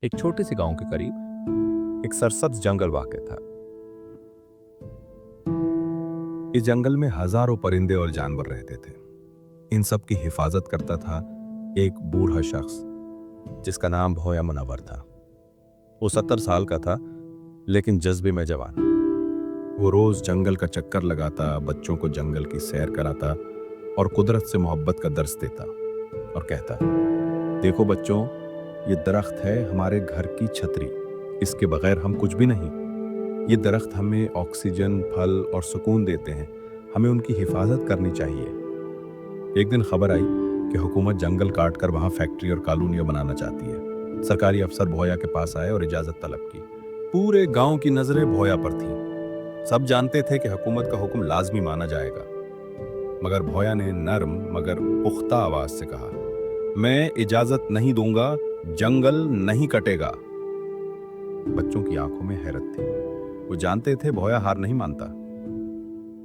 एक छोटे से गांव के करीब एक सरसब्ज जंगल वाक़ था। इस जंगल में हजारों परिंदे और जानवर रहते थे। इन सब की हिफाजत करता था एक बूढ़ा शख्स जिसका नाम भोया मुनव्वर था। वो 70 साल का था, लेकिन जज्बे में जवान। वो रोज जंगल का चक्कर लगाता, बच्चों को जंगल की सैर कराता और कुदरत से मोहब्बत का दर्स देता और कहता, देखो बच्चों, ये दरख्त है हमारे घर की छतरी, इसके बगैर हम कुछ भी नहीं। ये दरख्त हमें ऑक्सीजन, फल और सुकून देते हैं, हमें उनकी हिफाजत करनी चाहिए। एक दिन खबर आई कि हुकूमत जंगल काट कर वहां फैक्ट्री और कॉलोनियां बनाना चाहती है। सरकारी अफसर भोया के पास आए और इजाजत तलब की। पूरे गांव की नजरें भोया पर थीं। सब जानते थे कि हुकूमत का हुक्म लाजमी माना जाएगा, मगर भोया ने नरम मगर पुख्ता आवाज से कहा, मैं इजाजत नहीं दूंगा, जंगल नहीं कटेगा। बच्चों की आंखों में हैरत थी। वो जानते थे भोया हार नहीं मानता।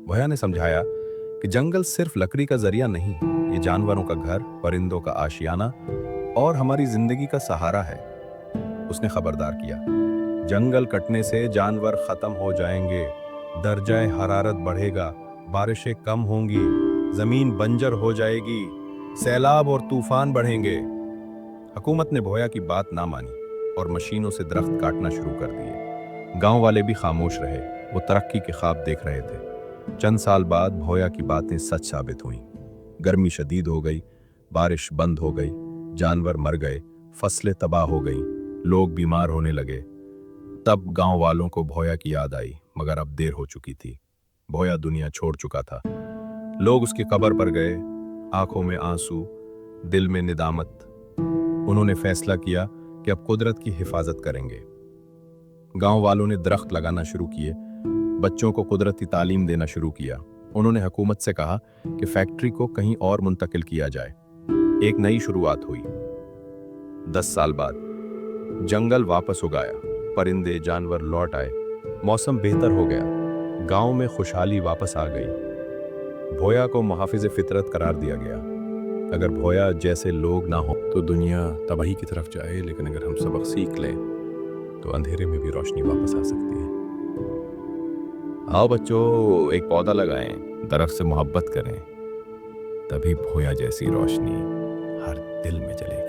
भोया ने समझाया कि जंगल सिर्फ लकड़ी का जरिया नहीं, ये जानवरों का घर, परिंदों का आशियाना और हमारी जिंदगी का सहारा है। उसने खबरदार किया, जंगल कटने से जानवर खत्म हो जाएंगे, दर्जाए हरारत बढ़ेगा, बारिशें कम होंगी, जमीन बंजर हो जाएगी, सैलाब और तूफान बढ़ेंगे। हुकूमत ने भोया की बात ना मानी और मशीनों से दरख्त काटना शुरू कर दिए। गांव वाले भी खामोश रहे, वो तरक्की के ख्वाब देख रहे थे। चंद साल बाद भोया की बातें सच साबित हुईं। गर्मी शदीद हो गई, बारिश बंद हो गई, जानवर मर गए, फसलें तबाह हो गई, लोग बीमार होने लगे। तब गांव वालों को भोया की याद आई, मगर अब देर हो चुकी थी। भोया दुनिया छोड़ चुका था। लोग उसकी कब्र पर गए, आंखों में आंसू, दिल में निदामत। उन्होंने फैसला किया कि अब कुदरत की हिफाजत करेंगे। गांव वालों ने दरख्त लगाना शुरू किए, बच्चों को कुदरती तालीम देना शुरू किया। उन्होंने हुकूमत से कहा कि फैक्ट्री को कहीं और मुंतकिल किया जाए। एक नई शुरुआत हुई। 10 साल बाद जंगल वापस उगाया, परिंदे जानवर लौट आए, मौसम बेहतर हो गया, गांव में खुशहाली वापस आ गई। भोया को मुहाफिज फितरत करार दिया गया। अगर भोया जैसे लोग ना हो तो दुनिया तबाही की तरफ जाए, लेकिन अगर हम सबक सीख लें तो अंधेरे में भी रोशनी वापस आ सकती है। आओ बच्चों, एक पौधा लगाएं, दरख्त से मोहब्बत करें, तभी भोया जैसी रोशनी हर दिल में जलेगी।